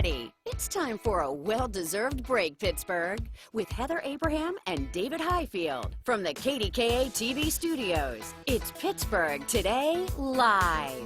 ready. It's time for a well-deserved break, Pittsburgh, with Heather Abraham and David Highfield from the KDKA TV studios. It's Pittsburgh Today Live.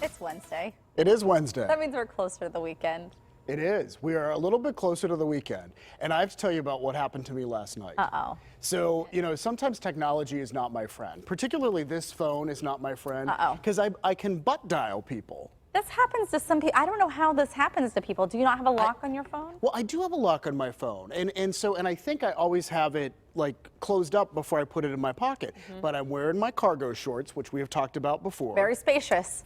It's Wednesday. It is Wednesday. That means we're closer to the weekend. It is. We are a little bit closer to the weekend. And I have to tell you about what happened to me last night. Uh-oh. So, you know, sometimes technology is not my friend. Particularly this phone is not my friend. Uh-oh. Because I can butt dial people. This happens to some people. I don't know how this happens to people. Do you not have a lock on your phone? Well, I do have a lock on my phone. And I think I always have it like closed up before I put it in my pocket. But I'm wearing my cargo shorts, which we have talked about before. Very spacious.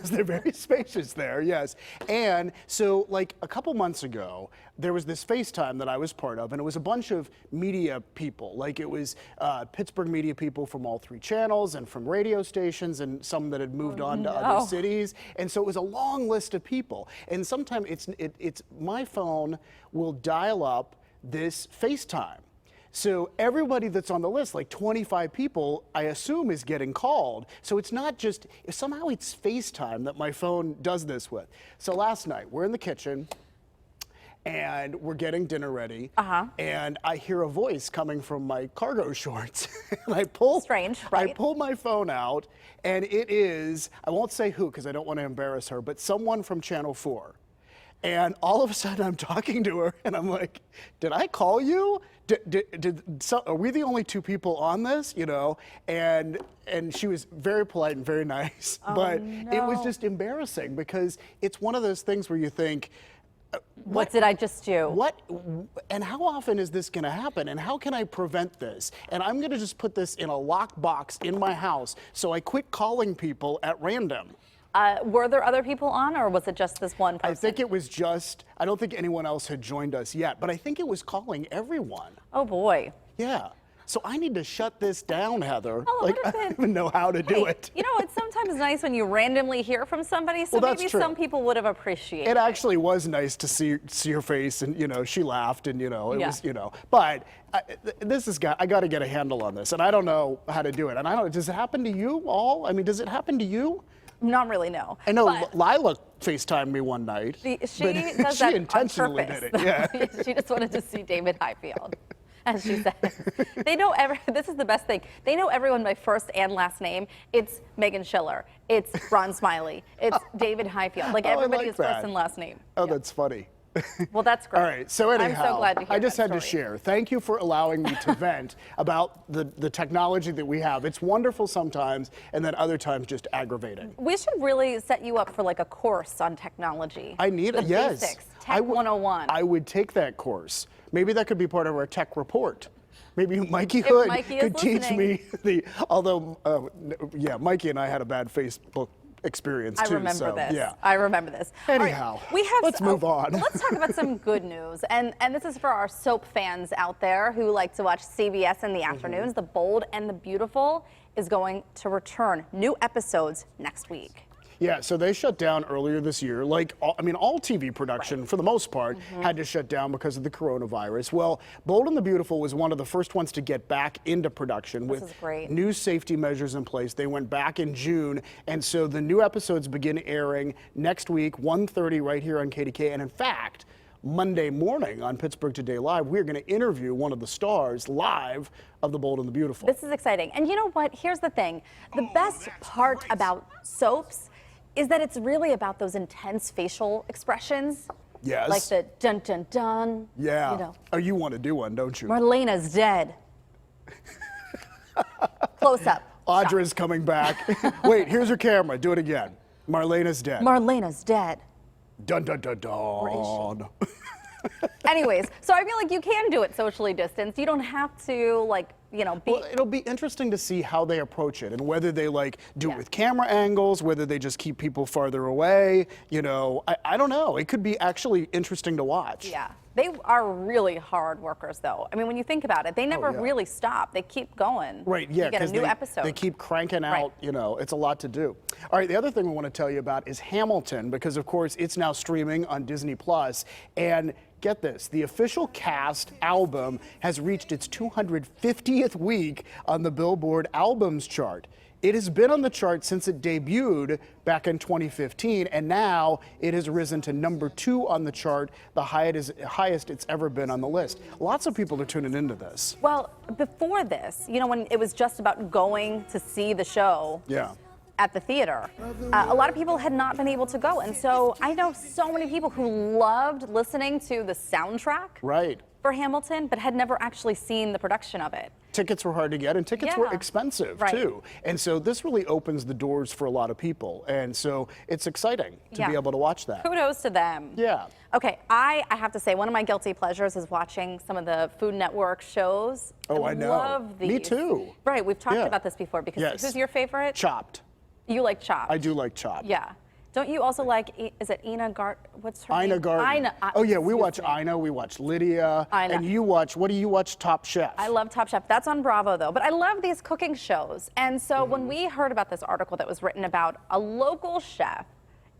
They're very spacious there, yes. And so like a couple months ago, there was this FaceTime that I was part of, and it was a bunch of media people. Like it was Pittsburgh media people from all 3 channels and from radio stations and some that had moved on to other cities. And so it was a long list of people. And sometimes it's my phone will dial up this FaceTime. So everybody that's on the list, like 25 people, I assume is getting called. So it's not just, somehow it's FaceTime that my phone does this with. So last night, we're in the kitchen and we're getting dinner ready. And I hear a voice coming from my cargo shorts. And I pull, Strange, right? I pull my phone out and it is, I won't say who because I don't want to embarrass her, but someone from Channel 4. And all of a sudden I'm talking to her and I'm like, did I call you? Are we the only 2 people on this? You know, and she was very polite and very nice, but it was just embarrassing because it's one of those things where you think, what did I just do? What, and how often is this gonna happen? And how can I prevent this? And I'm gonna just put this in a locked box in my house so I quit calling people at random. Were there other people on, or was it just this one person? I think it was just, I don't think anyone else had joined us yet, but I think it was calling everyone. Oh, boy. Yeah. So I need to shut this down, Heather. Oh, like, I don't even know how to do it. You know, it's sometimes nice when you randomly hear from somebody, so maybe some people would have appreciated it. It actually was nice to see her face, and, you know, she laughed, and, you know, it was, you know. But I got to get a handle on this, and I don't know how to do it. And I don't, does it happen to you all? I mean, does it happen to you? Not really, no. I know Lila FaceTimed me one night. She does that intentionally on purpose. did it. Yeah. She just wanted to see David Highfield, as she said. They know this is the best thing. They know everyone by first and last name. It's Megan Schiller. It's Ron Smiley. It's David Highfield. Like everybody is first and last name. Oh, that's funny. Well, that's great. All right, so anyhow, I'm so glad to hear I just had story. to share. Thank you for allowing me to vent about the technology that we have. It's wonderful sometimes, and then other times just aggravating. We should really set you up for like a course on technology. I need it, yes. Basics, Tech 101. I would take that course. Maybe that could be part of our tech report. Maybe Mikey Hood could teach me yeah, Mikey and I had a bad Facebook experience too. I remember this. Yeah. I remember this. Anyhow, let's move on. Let's talk about some good news. And this is for our soap fans out there who like to watch CBS in the afternoons. The Bold and the Beautiful is going to return. New episodes next week. Yeah, so they shut down earlier this year. Like, all TV production, for the most part, had to shut down because of the coronavirus. Well, Bold and the Beautiful was one of the first ones to get back into production with new safety measures in place. They went back in June, and so the new episodes begin airing next week, 1:30 right here on KDK. And in fact, Monday morning on Pittsburgh Today Live, we're going to interview one of the stars live of The Bold and the Beautiful. This is exciting. And you know what? Here's the thing. The best part about soaps is that it's really about those intense facial expressions. Yes. Like the dun dun dun. Yeah. You know. Oh, you want to do one, don't you? Marlena's dead. Close up. Audra's coming back. Wait, here's her camera. Do it again. Marlena's dead. Marlena's dead. Dun dun dun dun. Anyways, so I feel like you can do it socially distanced. You don't have to, like, you know, Well, it'll be interesting to see how they approach it and whether they like do it with camera angles, whether they just keep people farther away. You know, I don't know. It could be actually interesting to watch. Yeah. They are really hard workers, though. I mean, when you think about it, they never really stop. They keep going. Right, yeah. You get a new episode. They keep cranking out, you know, it's a lot to do. All right, the other thing we want to tell you about is Hamilton, because, of course, it's now streaming on Disney+. And get this, the official cast album has reached its 250th week on the Billboard Albums chart. It has been on the chart since it debuted back in 2015, and now it has risen to #2 on the chart, the highest it's ever been on the list. Lots of people are tuning into this. Well, before this, you know, when it was just about going to see the show at the theater, a lot of people had not been able to go. And so I know so many people who loved listening to the soundtrack for Hamilton, but had never actually seen the production of it. Tickets were hard to get, and tickets were expensive too. And so this really opens the doors for a lot of people. And so it's exciting to be able to watch that. Kudos to them. Yeah. Okay, I have to say, one of my guilty pleasures is watching some of the Food Network shows. Oh, I know. Love these. Me too. Right, we've talked about this before, because who's your favorite? Chopped. You like Chopped? I do like Chopped. Yeah. Don't you also like, is it what's her name? Ina Garten. Oh yeah, we watch Ina, we watch Lydia, and you watch, what do you watch? Top Chef. I love Top Chef. That's on Bravo though, but I love these cooking shows. And so when we heard about this article that was written about a local chef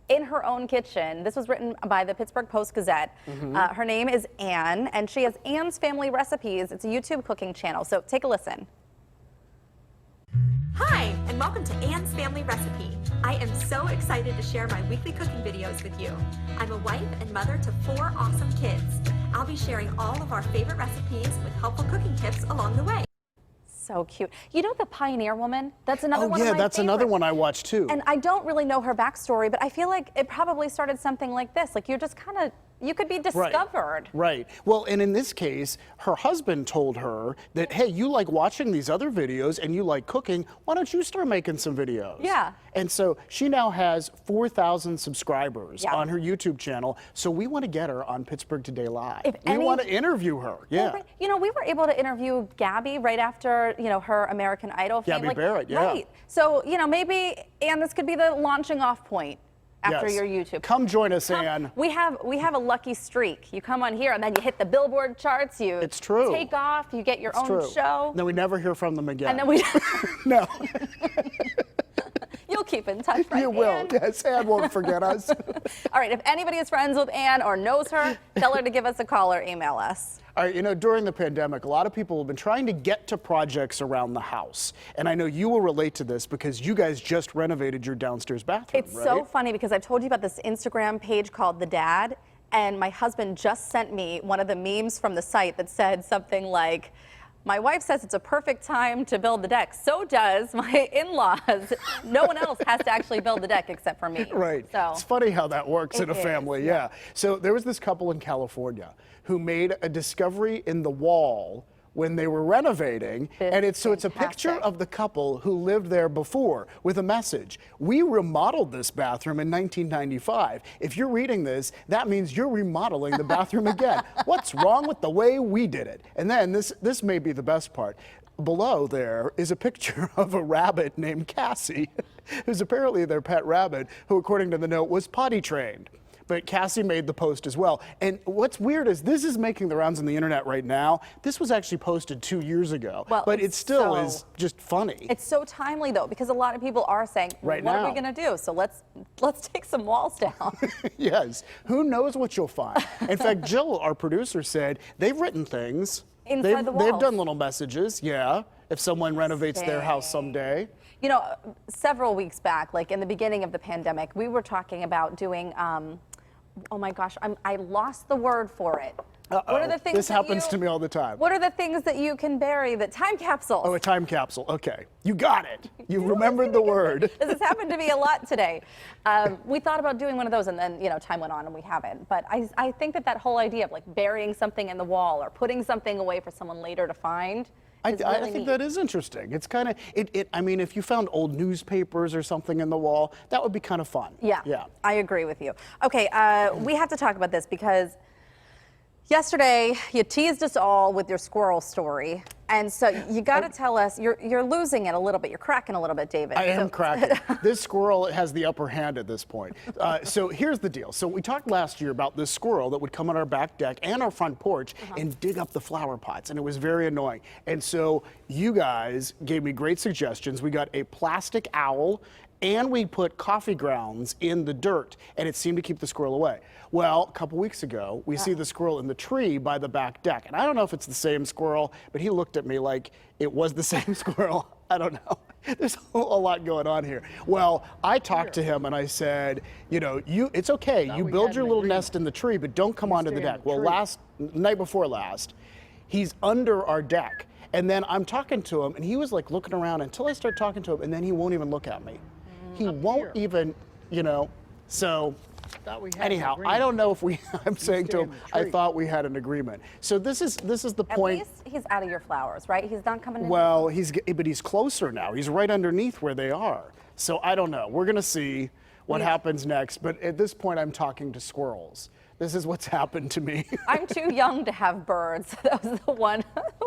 in her own kitchen, this was written by the Pittsburgh Post-Gazette. Her name is Anne, and she has Anne's Family Recipes. It's a YouTube cooking channel, so take a listen. Hi, and welcome to Anne's Family Recipe. I am so excited to share my weekly cooking videos with you. I'm a wife and mother to 4 awesome kids. I'll be sharing all of our favorite recipes with helpful cooking tips along the way. So cute. You know the Pioneer Woman? That's another one of my yeah, that's another one I watch too. And I don't really know her backstory, but I feel like it probably started something like this. Like, you're just kind of, you could be discovered. Right. Well, and in this case, her husband told her that, hey, you like watching these other videos and you like cooking, why don't you start making some videos? Yeah. And so she now has 4,000 subscribers on her YouTube channel. So we want to get her on Pittsburgh Today Live. We want to interview her. Yeah. Well, you know, we were able to interview Gabby right after, you know, her American Idol fame. Gabby Barrett, Right. So, you know, maybe, and this could be the launching off point after your YouTube. Come join us, Ann. We have a lucky streak. You come on here and then you hit the Billboard charts. You take off. You get your own show. Then we never hear from them again. And then we no. You'll keep in touch, right? You will. Yes, Ann won't forget us. All right. If anybody is friends with Ann or knows her, tell her to give us a call or email us. All right, you know, during the pandemic, a lot of people have been trying to get to projects around the house. And I know you will relate to this because you guys just renovated your downstairs bathroom, It's so funny because I've told you about this Instagram page called The Dad, and my husband just sent me one of the memes from the site that said something like, my wife says it's a perfect time to build the deck. So does my in-laws. No one else has to actually build the deck except for me. Right. So it's funny how that works in a family, yeah. So there was this couple in California who made a discovery in the wall when they were renovating, and it's a picture of the couple who lived there before with a message. We remodeled this bathroom in 1995. If you're reading this, that means you're remodeling the bathroom again. What's wrong with the way we did it? And then this may be the best part. Below there is a picture of a rabbit named Cassie, who's apparently their pet rabbit, who according to the note was potty trained. But Cassie made the post as well. And what's weird is this is making the rounds on the internet right now. This was actually posted 2 years ago, but it still is just funny. It's so timely though, because a lot of people are saying, well, what are we gonna do? So let's take some walls down. Yes, who knows what you'll find. In fact, Jill, our producer, said they've written things. Inside the walls. They've done little messages, if someone renovates their house someday. You know, several weeks back, like in the beginning of the pandemic, we were talking about doing, oh my gosh, I lost the word for it. What are the things this happens to me all the time. What are the things that you can bury? The time capsules. Oh, a time capsule. Okay. You got it. You remembered the word. This has happened to me a lot today. We thought about doing one of those and then, you know, time went on and we haven't. But I think that whole idea of like burying something in the wall or putting something away for someone later to find. I think that is interesting. It's kind of, I mean, if you found old newspapers or something in the wall, that would be kind of fun. Yeah, I agree with you. Okay, we have to talk about this because yesterday you teased us all with your squirrel story. And so you got to tell us, you're losing it a little bit. You're cracking a little bit, David. I am cracking. This squirrel has the upper hand at this point. So here's the deal. So we talked last year about this squirrel that would come on our back deck and our front porch and dig up the flower pots. And it was very annoying. And so you guys gave me great suggestions. We got a plastic owl and we put coffee grounds in the dirt, and it seemed to keep the squirrel away. Well, a couple weeks ago, we see the squirrel in the tree by the back deck, and I don't know if it's the same squirrel, but he looked at me like it was the same squirrel. I don't know. There's a lot going on here. Well, I talked to him and I said, you know, it's okay. You build your little nest in the tree, but don't come onto the deck. Well, night before last, he's under our deck. And then I'm talking to him, and he was like looking around until I start talking to him, and then he won't even look at me. He won't even, you know, so anyhow, I don't know if I'm saying to him, I thought we had an agreement. So this is the point. At least he's out of your flowers, right? He's not coming in. Well, but he's closer now. He's right underneath where they are. So I don't know. We're going to see what happens next. But at this point, I'm talking to squirrels. This is what's happened to me. I'm too young to have birds. That was the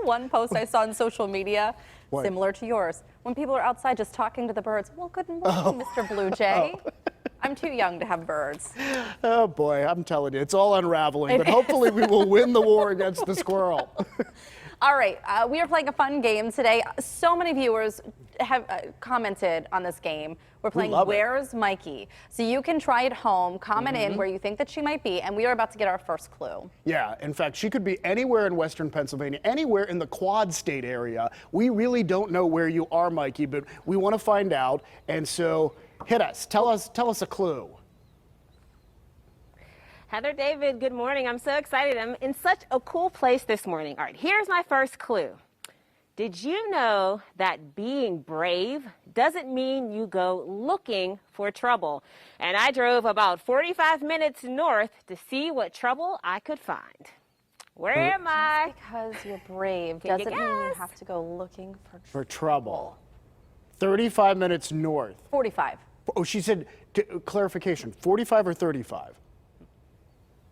one post I saw on social media, similar to yours. When people are outside just talking to the birds, well, good morning, Mr. Blue Jay. I'm too young to have birds. Oh boy, I'm telling you, it's all unraveling, but hopefully we will win the war against the squirrel. All right, we are playing a fun game today. So many viewers have commented on this game. We're playing Where's Mikey? So you can try it home, comment in where you think that she might be, and we are about to get our first clue. Yeah, in fact, she could be anywhere in Western Pennsylvania, anywhere in the Quad State area. We really don't know where you are, Mikey, but we want to find out, and so hit us. Tell us a clue. Heather, David, good morning. I'm so excited. I'm in such a cool place this morning. All right, here's my first clue. Did you know that being brave doesn't mean you go looking for trouble? And I drove about 45 minutes north to see what trouble I could find. Where am I? Because you're brave doesn't mean you have to go looking for trouble. 35 minutes north. 45. Oh, she said, clarification, 45 or 35?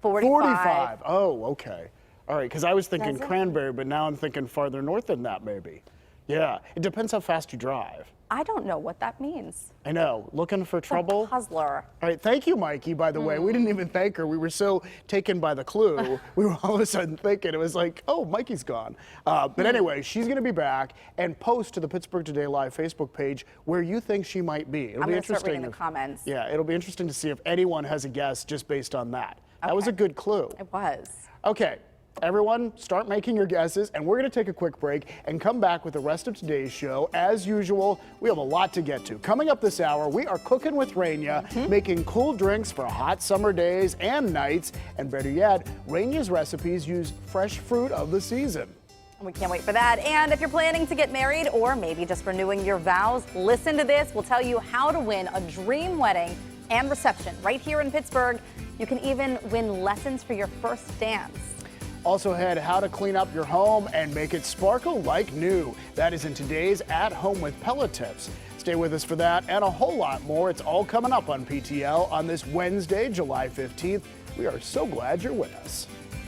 45. 45. Oh, okay. All right, because I was thinking Cranberry, but now I'm thinking farther north than that, maybe. Yeah, it depends how fast you drive. I don't know what that means. I know, looking for trouble. A puzzler. All right, thank you, Mikey, by the way. We didn't even thank her. We were so taken by the clue. We were all of a sudden thinking, it was like, oh, Mikey's gone. But anyway, she's going to be back and post to the Pittsburgh Today Live Facebook page where you think she might be. It'll I'm be going to start reading interesting. the comments. Yeah, it'll be interesting to see if anyone has a guess just based on that. That was a good clue. It was. Okay. Everyone, start making your guesses, and we're going to take a quick break and come back with the rest of today's show. As usual, we have a lot to get to. Coming up this hour, we are cooking with Rania, making cool drinks for hot summer days and nights, and better yet, Rania's recipes use fresh fruit of the season. We can't wait for that. And if you're planning to get married or maybe just renewing your vows, listen to this. We'll tell you how to win a dream wedding and reception right here in Pittsburgh. You can even win lessons for your first dance. Also ahead, how to clean up your home and make it sparkle like new. That is in today's At Home with Pella Tips. Stay with us for that and a whole lot more. It's all coming up on PTL on this Wednesday, July 15th. We are so glad you're with us.